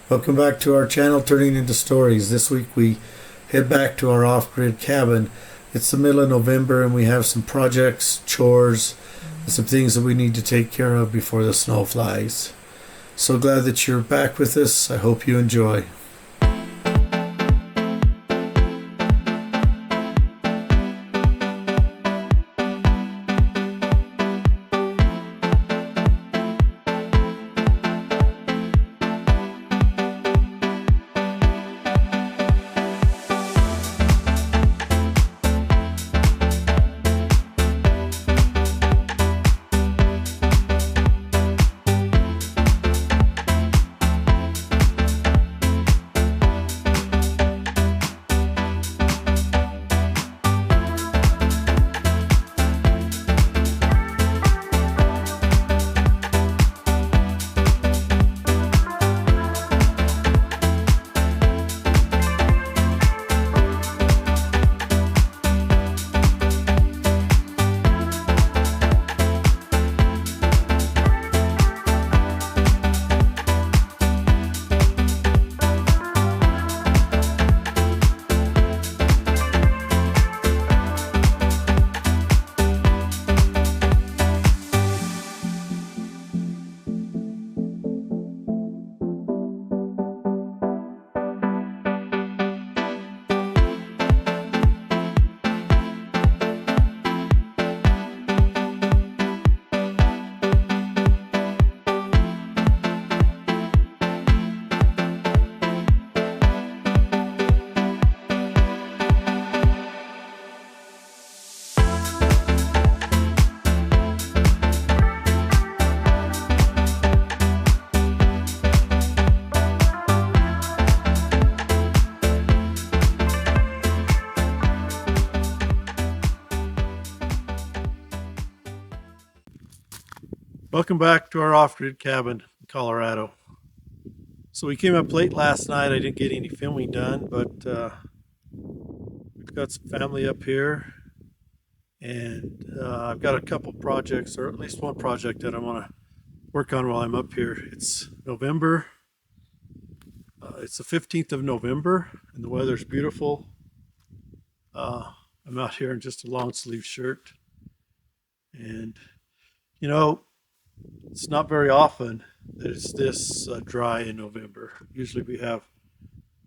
Welcome back to our channel, Turning into Stories. This week we head back to our off-grid cabin. It's the middle of November and we have some projects, chores, and some things that we need to take care of before the snow flies. So glad that you're back with us. I hope you enjoy. Welcome back to our off-grid cabin in Colorado. So we came up late last night. I didn't get any filming done, but we've got some family up here, and I've got a couple projects, or at least one project that I want to work on while I'm up here. It's November. It's the 15th of November, and the weather's beautiful. I'm out here in just a long sleeve shirt, and you know, it's not very often that it's this dry in November. Usually we have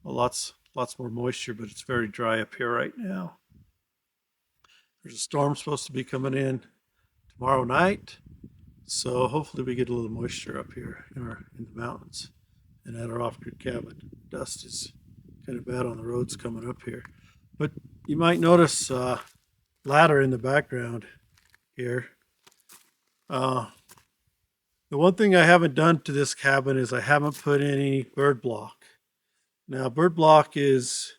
lots more moisture, but it's very dry up here right now. There's a storm supposed to be coming in tomorrow night, so hopefully we get a little moisture up here in the mountains and at our off-grid cabin. Dust is kind of bad on the roads coming up here, but you might notice ladder in the background here. The one thing I haven't done to this cabin is I haven't put any bird block. Now, bird block is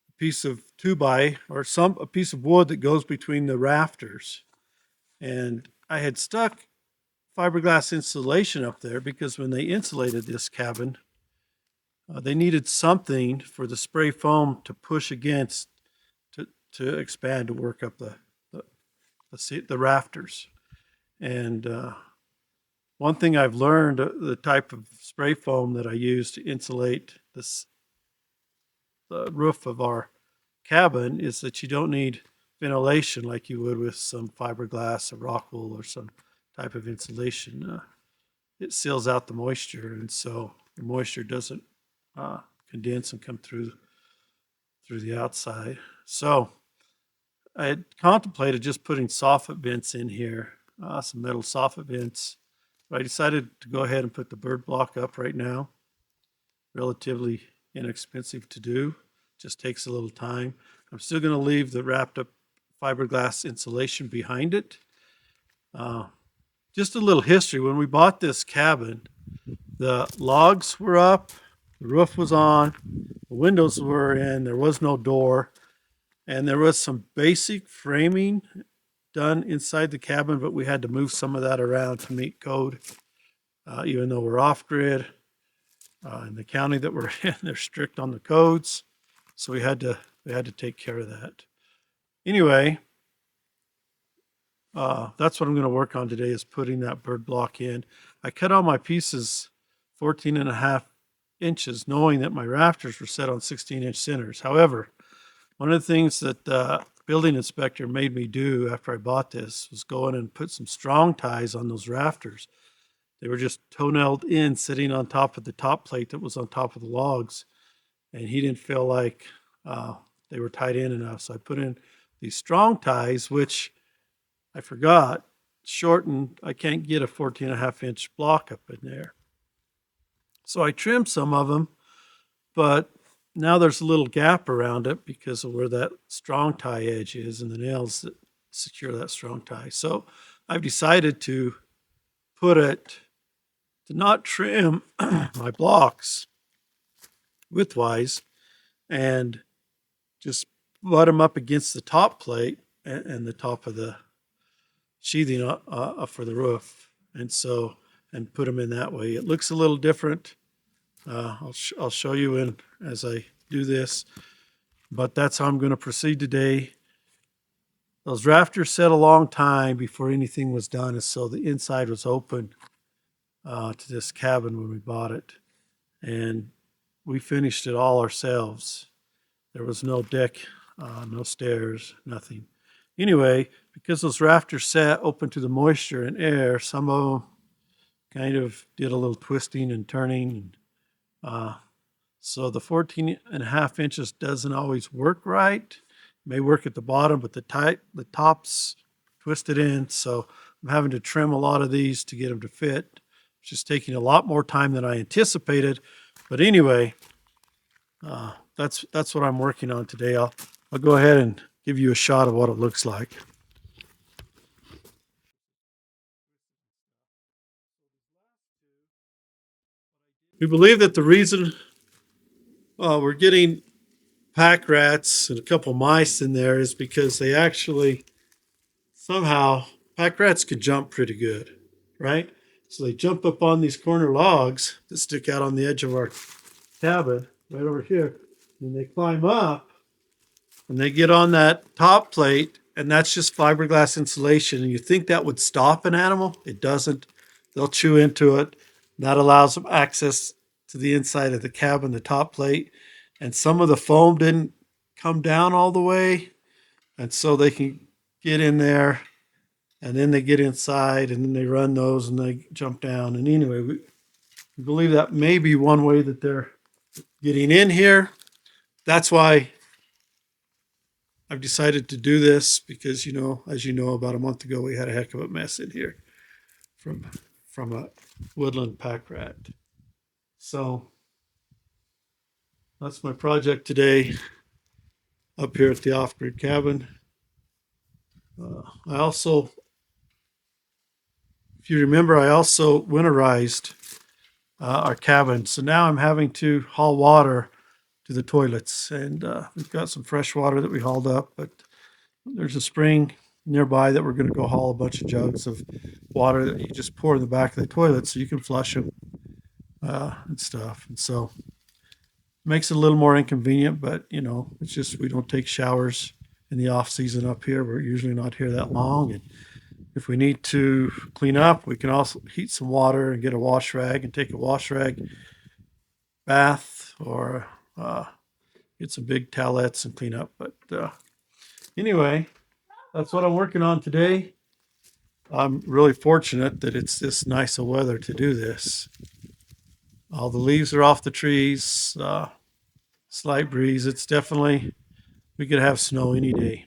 a piece of 2x or a piece of wood that goes between the rafters. And I had stuck fiberglass insulation up there because when they insulated this cabin, they needed something for the spray foam to push against to expand to work up the rafters. And one thing I've learned, the type of spray foam that I use to insulate the roof of our cabin is that you don't need ventilation like you would with some fiberglass or rock wool or some type of insulation. It seals out the moisture, and so the moisture doesn't condense and come through the outside. So I had contemplated just putting soffit vents in here, some metal soffit vents. I decided to go ahead and put the bird block up right now. Relatively inexpensive to do, just takes a little time. I'm still going to leave the wrapped up fiberglass insulation behind it. Just a little history. When we bought this cabin, the logs were up, the roof was on, the windows were in, there was no door, and there was some basic framing done inside the cabin, but we had to move some of that around to meet code. Even though we're off grid, in the county that we're in, they're strict on the codes, so we had to take care of that. Anyway, that's what I'm going to work on today, is putting that bird block in. I cut all my pieces 14.5 inches, knowing that my rafters were set on 16-inch centers. However, one of the things that the building inspector made me do after I bought this was go in and put some strong ties on those rafters. They were just toe-nailed in, sitting on top of the top plate that was on top of the logs, and he didn't feel like they were tied in enough. So I put in these strong ties, which I forgot, shortened. I can't get a 14.5-inch block up in there. So I trimmed some of them, but now there's a little gap around it because of where that strong tie edge is and the nails that secure that strong tie. So I've decided to not trim my blocks widthwise and just butt them up against the top plate and the top of the sheathing for the roof. And put them in that way. It looks a little different. I'll show you as I do this, but that's how I'm going to proceed today. Those rafters set a long time before anything was done, and so the inside was open to this cabin when we bought it, and we finished it all ourselves. There was no deck, no stairs, nothing. Anyway, because those rafters sat open to the moisture and air, some of them kind of did a little twisting and turning. So the 14.5 inches doesn't always work right. It may work at the bottom, but the top's twisted in. So I'm having to trim a lot of these to get them to fit. It's just taking a lot more time than I anticipated. But anyway, that's what I'm working on today. I'll go ahead and give you a shot of what it looks like. We believe that the reason we're getting pack rats and a couple mice in there is because they actually somehow, pack rats could jump pretty good, right? So they jump up on these corner logs that stick out on the edge of our cabin right over here, and they climb up and they get on that top plate, and that's just fiberglass insulation. And you think that would stop an animal? It doesn't. They'll chew into it. That allows them access to the inside of the cabin, the top plate. And some of the foam didn't come down all the way. And so they can get in there, and then they get inside, and then they run those and they jump down. And anyway, we believe that may be one way that they're getting in here. That's why I've decided to do this, because, as you know, about a month ago, we had a heck of a mess in here from a woodland pack rat. So that's my project today up here at the off-grid cabin. I also, if you remember, I also winterized our cabin. So now I'm having to haul water to the toilets, and we've got some fresh water that we hauled up, but there's a spring nearby that we're going to go haul a bunch of jugs of water that you just pour in the back of the toilet so you can flush them and stuff. And so it makes it a little more inconvenient, but it's just, we don't take showers in the off season up here. We're usually not here that long, and if we need to clean up, we can also heat some water and get a wash rag and take a wash rag bath, or get some big towelettes and clean up. But anyway, that's what I'm working on today. I'm really fortunate that it's this nice of weather to do this. All the leaves are off the trees, slight breeze. It's definitely, we could have snow any day.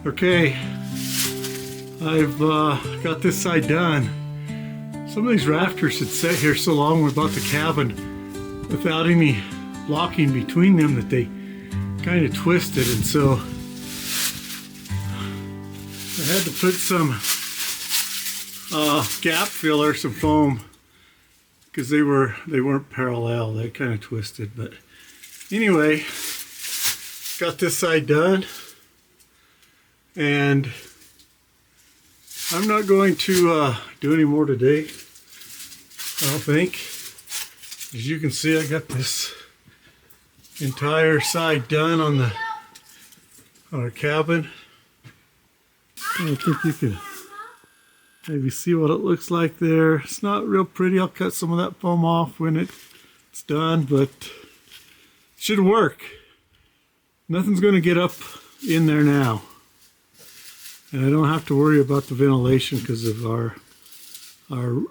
Okay, I've got this side done. Some of these rafters had sat here so long about the cabin without any blocking between them that they kind of twisted, and so I had to put some gap filler, some foam, because they weren't parallel. They kind of twisted. But anyway, got this side done, and I'm not going to do any more today, I don't think. As you can see, I got this entire side done on our cabin. I think you can maybe see what it looks like there. It's not real pretty. I'll cut some of that foam off when it's done, but it should work. Nothing's going to get up in there now. And I don't have to worry about the ventilation because of our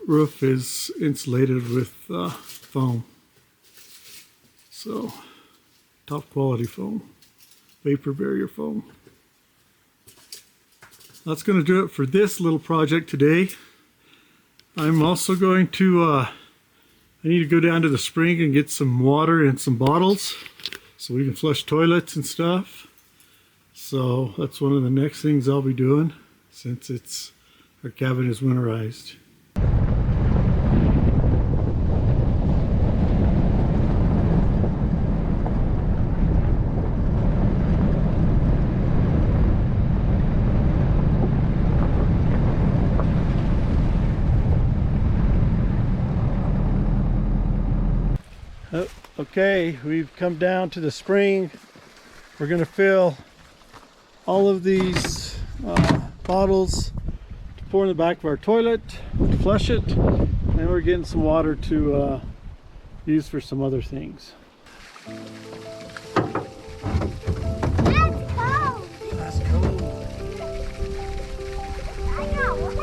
roof is insulated with foam. So, top quality foam, vapor barrier foam. That's going to do it for this little project today. I'm also going to, I need to go down to the spring and get some water and some bottles so we can flush toilets and stuff. So that's one of the next things I'll be doing since our cabin is winterized. Okay, we've come down to the spring. We're going to fill all of these bottles to pour in the back of our toilet, to flush it, and we're getting some water to use for some other things. That's cold. I got wet.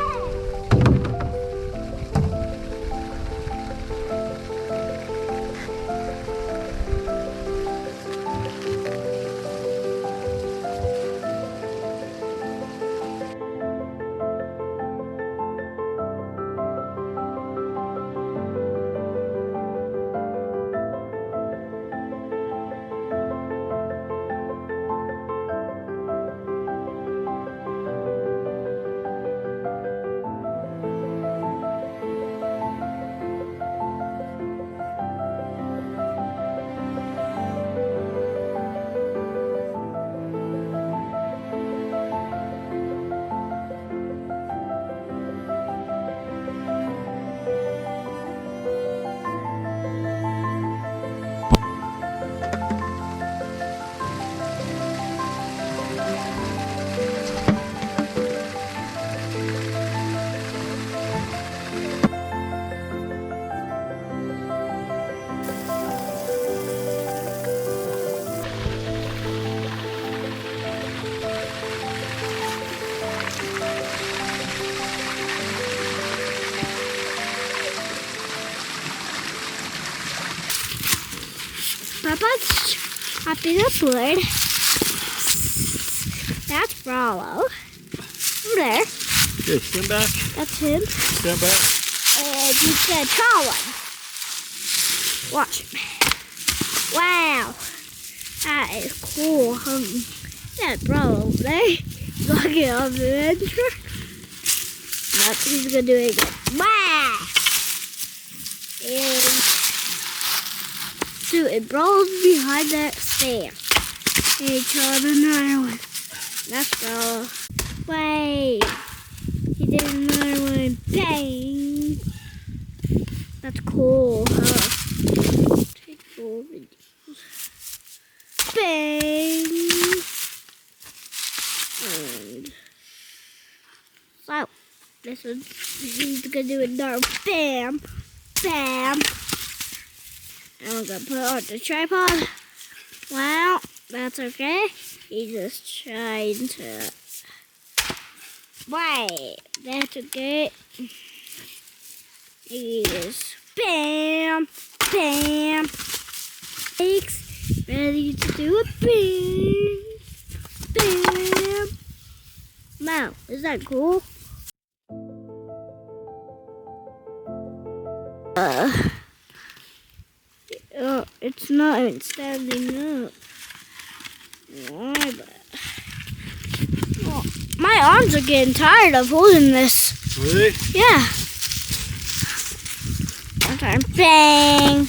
Papa's chopping a wood. That's Rollo. Over there. Okay, stand back. That's him. Stand back. And he's gonna try one. Watch him. Wow. That is cool. That's Rollo over there. Looking on the adventure. That's he's gonna do it again. Wow. And so it rolls behind that stand. And he tried another one. That's Rollo. Wait. He did another one. Bang. That's cool, huh? Take more videos. Bang. And so this one, he's gonna do another bam, bam. And I'm gonna put it on the tripod. Well, that's okay. He's just trying to. Wait, that's okay. He just bam, bam. Thanks. Ready to do a bam, bam. Wow, is that cool? It's not even standing up. Why? Oh, my arms are getting tired of holding this. Really? Yeah. One time, bang.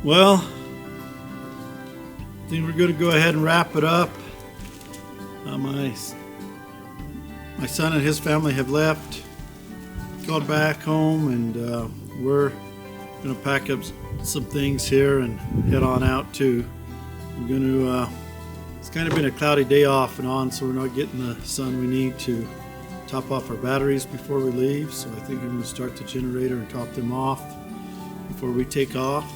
Well, I think we're going to go ahead and wrap it up. My son and his family have left, gone back home, and we're going to pack up some things here and head on out too. I'm going to, it's kind of been a cloudy day off and on, so we're not getting the sun we need to top off our batteries before we leave. So I think I'm going to start the generator and top them off before we take off.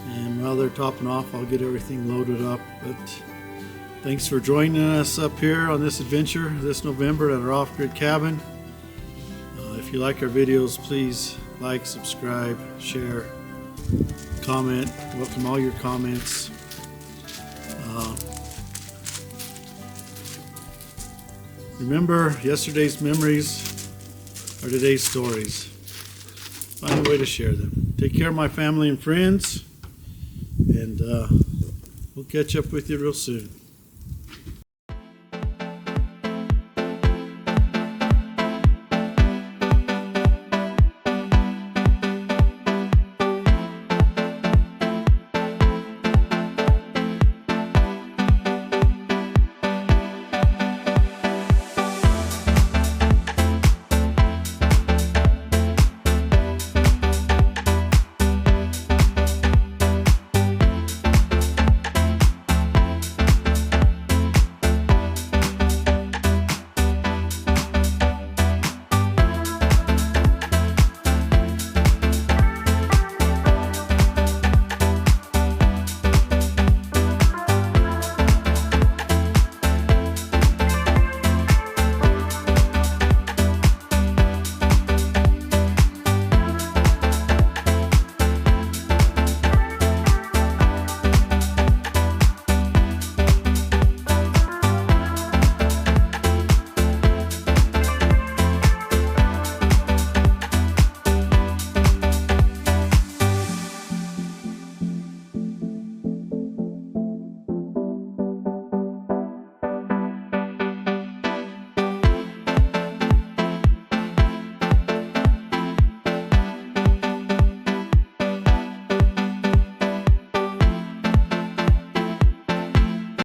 And while they're topping off, I'll get everything loaded up. But thanks for joining us up here on this adventure this November at our off-grid cabin. If you like our videos, please like, subscribe, share, comment. Welcome all your comments. Remember, yesterday's memories are today's stories. Find a way to share them. Take care of my family and friends, and we'll catch up with you real soon.